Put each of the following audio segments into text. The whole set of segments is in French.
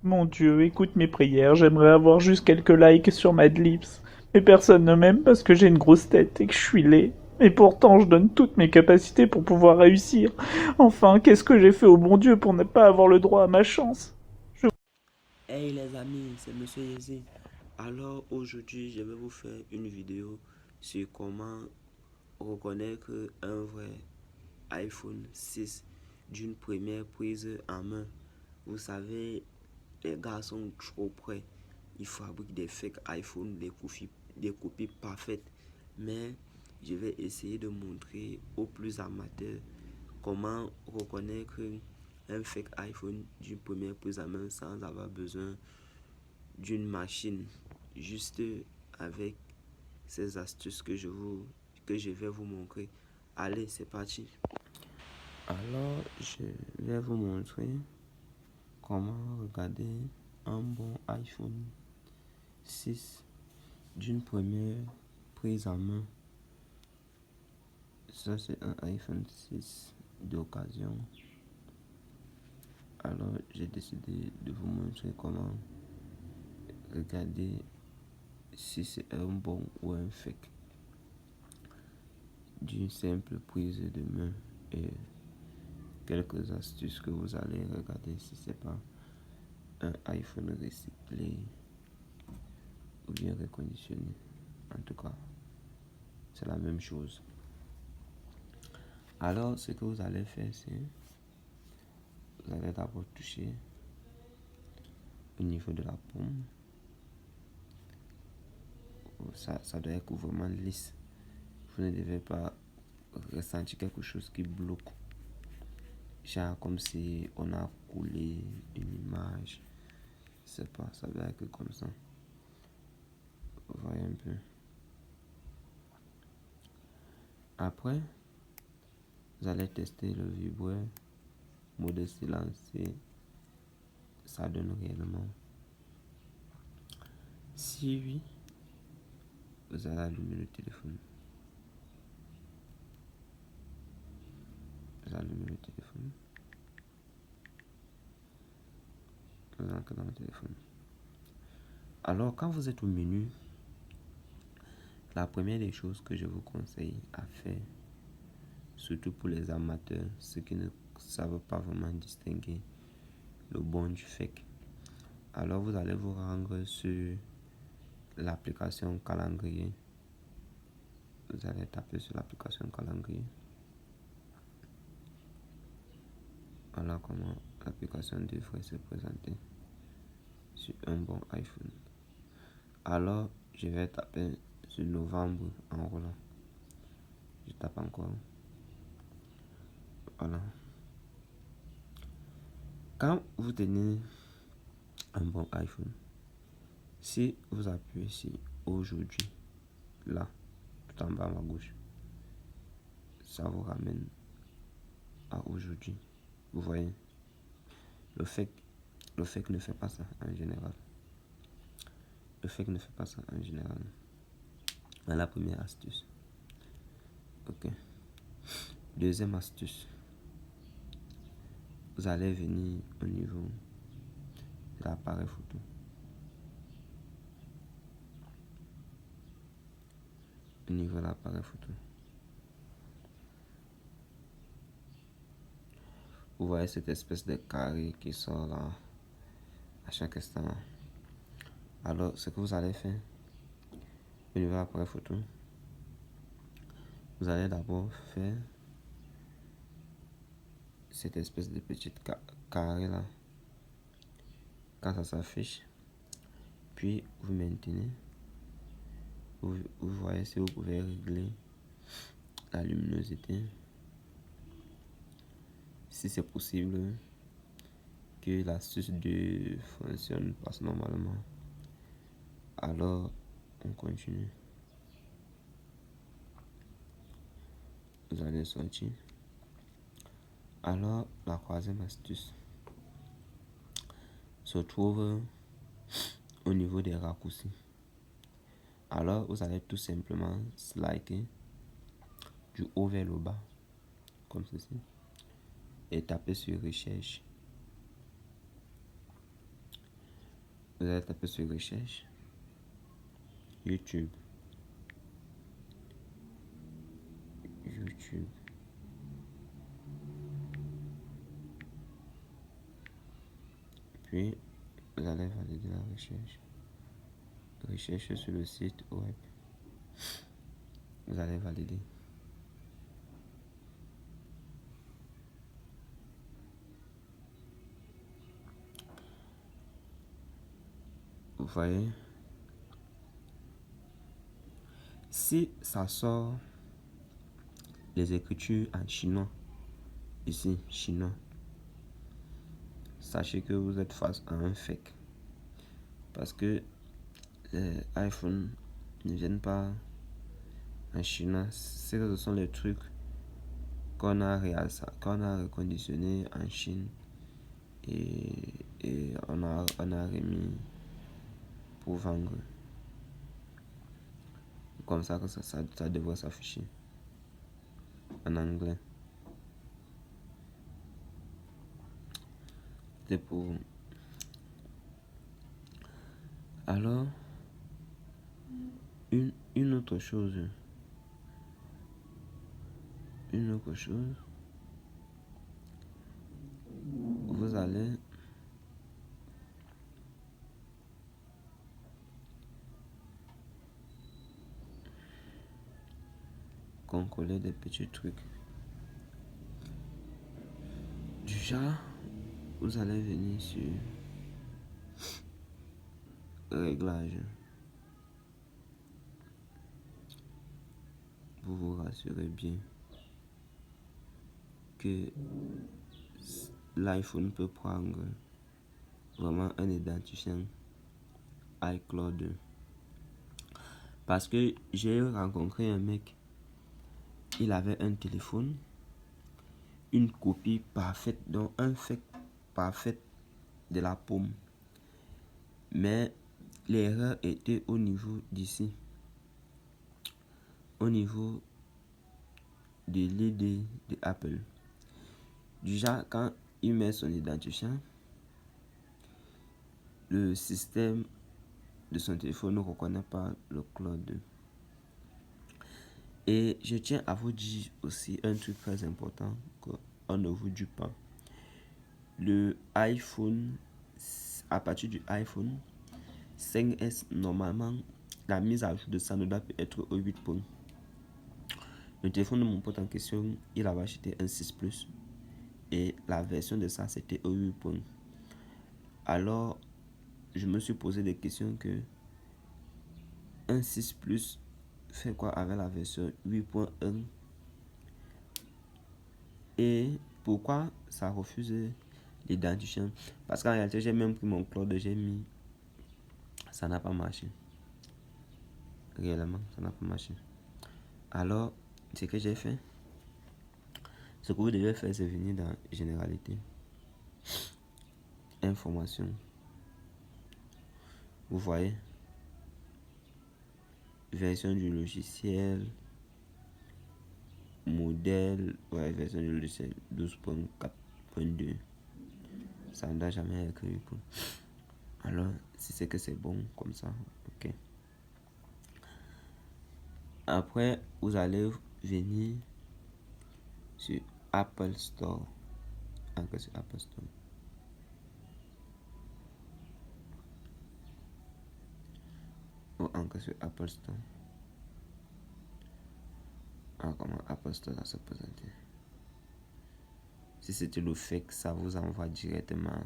Mon Dieu, écoute mes prières, j'aimerais avoir juste quelques likes sur Madlips. Mais personne ne m'aime parce que j'ai une grosse tête et que je suis laid. Et pourtant, je donne toutes mes capacités pour pouvoir réussir. Enfin, qu'est-ce que j'ai fait au bon Dieu pour ne pas avoir le droit à ma chance? Hey les amis, c'est Monsieur Yezi. Alors aujourd'hui, je vais vous faire une vidéo sur comment reconnaître un vrai iPhone 6 d'une première prise en main. Vous savez, les gars sont trop près. Ils fabriquent des fake iPhone, des copies parfaites. Mais je vais essayer de montrer aux plus amateurs comment reconnaître un fake iPhone d'une première prise en main sans avoir besoin d'une machine, juste avec ces astuces que je vais vous montrer. Allez, c'est parti. Alors, je vais vous montrer comment regarder un bon iPhone 6 d'une première prise en main. Ça, c'est un iPhone 6 d'occasion. Alors, j'ai décidé de vous montrer comment regarder si c'est un bon ou un fake d'une simple prise de main et quelques astuces que vous allez regarder si c'est pas un iPhone recyclé ou bien reconditionné. En tout cas, c'est la même chose. Alors, ce que vous allez faire, c'est vous allez d'abord toucher au niveau de la paume. Ça doit être vraiment lisse. Vous ne devez pas ressentir quelque chose qui bloque. Genre comme si on a coulé une image. C'est pas, ça doit être comme ça. Vous voyez un peu. Après, vous allez tester le vibreur, mode silencieux, ça donne réellement. Si oui, vous allez allumer le téléphone. Vous allumez le téléphone. Vous entrez dans le téléphone. Alors, quand vous êtes au menu, la première des choses que je vous conseille à faire, surtout pour les amateurs, ceux qui ne savent pas vraiment distinguer le bon du fake, alors vous allez vous rendre sur l'application calendrier. Vous allez taper sur l'application calendrier. Voilà comment l'application devrait se présenter sur un bon iPhone. Alors, je vais taper sur novembre en roulant. Je tape encore. Voilà. Quand vous tenez un bon iPhone, si vous appuyez sur aujourd'hui, là, tout en bas à ma gauche, ça vous ramène à aujourd'hui. Vous voyez, le fake, le fake ne fait pas ça en général. Le fake ne fait pas ça en général. Dans la première astuce. Ok. Deuxième astuce. Vous allez venir au niveau de l'appareil photo. Au niveau de l'appareil photo. Vous voyez cette espèce de carré qui sort là à chaque instant. Alors, ce que vous allez faire au niveau de l'appareil photo, vous allez d'abord faire cette espèce de petite carré là. Quand ça s'affiche, puis vous maintenez. Vous voyez si vous pouvez régler la luminosité. Si c'est possible que l'astuce 2 fonctionne pas normalement, alors on continue. Vous allez sortir. Alors la troisième astuce se trouve au niveau des raccourcis. Alors vous allez tout simplement slider du haut vers le bas, comme ceci, et taper sur recherche. Vous allez taper sur recherche, YouTube. YouTube. Puis, vous allez valider la recherche. Recherche sur le site web. Vous allez valider. Vous voyez, si ça sort les écritures en chinois, ici, chinois, sachez que vous êtes face à un fake. Parce que les iPhones ne viennent pas en chinois. Ce sont les trucs qu'on a reconditionnés en Chine et on a remis pour vendre. Comme ça que ça devrait s'afficher en anglais. C'est pour vous. Alors, une autre chose. Vous allez contrôler des petits trucs. Du genre, vous allez venir sur réglage. Vous vous rassurez bien que l'iPhone peut prendre vraiment un identifiant iCloud. Parce que j'ai rencontré un mec, il avait un téléphone, une copie parfaite, donc un fake parfait de la paume. Mais l'erreur était au niveau d'ici, au niveau de l'ID de Apple. Du genre, quand il met son identifiant, le système de son téléphone ne reconnaît pas le cloud. Et je tiens à vous dire aussi un truc très important qu'on ne vous dit pas. Le iPhone, à partir du iPhone 5S, normalement, la mise à jour de ça ne doit pas être au 8 points. Le téléphone de mon pote en question, il avait acheté un 6 Plus et la version de ça, c'était au 8 points. Alors, je me suis posé des questions que un 6 Plus fait quoi avec la version 8.1 et pourquoi ça refuse l'identifiant. Parce qu'en réalité, j'ai même pris mon cloud, j'ai mis, ça n'a pas marché. Réellement, ça n'a pas marché. Alors, ce que j'ai fait, ce que vous devez faire, c'est venir dans Généralité, Information. Vous voyez, version du logiciel, modèle, ouais, version du logiciel 12.4.2. Ça ne doit jamais être écrit. Alors, si c'est que c'est bon comme ça, ok. Après, vous allez venir sur Apple Store. Encore sur Apple Store. Ou encore sur Apple Store. Ah, comment Apple Store va se présenter. Si c'était le fake, ça vous envoie directement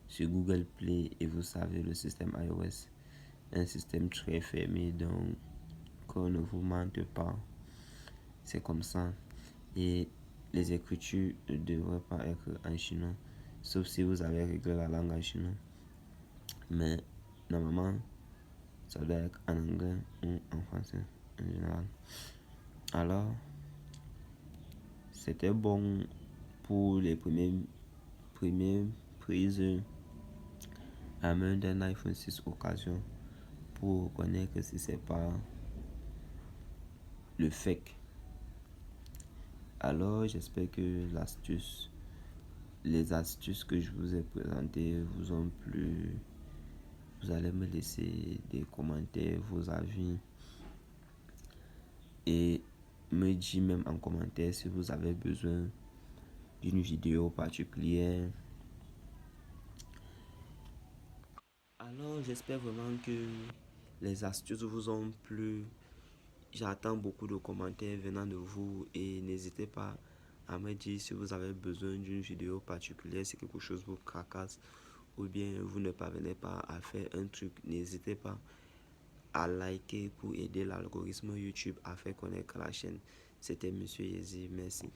sur Google Play et vous savez, le système iOS, un système très fermé, donc qu'on ne vous mente pas. C'est comme ça. Et les écritures ne devraient pas être en chinois, sauf si vous avez réglé la langue en chinois. Mais normalement, ça doit être en anglais ou en français en général. Alors, c'était bon pour les premières prises à main d'un iPhone 6 occasion pour reconnaître si c'est pas le fake. Alors, j'espère que les astuces que je vous ai présentées vous ont plu Vous allez me laisser des commentaires, vos avis et me dire même en commentaire si vous avez besoin d'une vidéo particulière. Alors j'espère vraiment que les astuces vous ont plu. J'attends beaucoup de commentaires venant de vous et n'hésitez pas à me dire si vous avez besoin d'une vidéo particulière, si quelque chose vous tracasse ou bien vous ne parvenez pas à faire un truc. N'hésitez pas à liker pour aider l'algorithme YouTube à faire connaître la chaîne. C'était Monsieur Yezi, merci.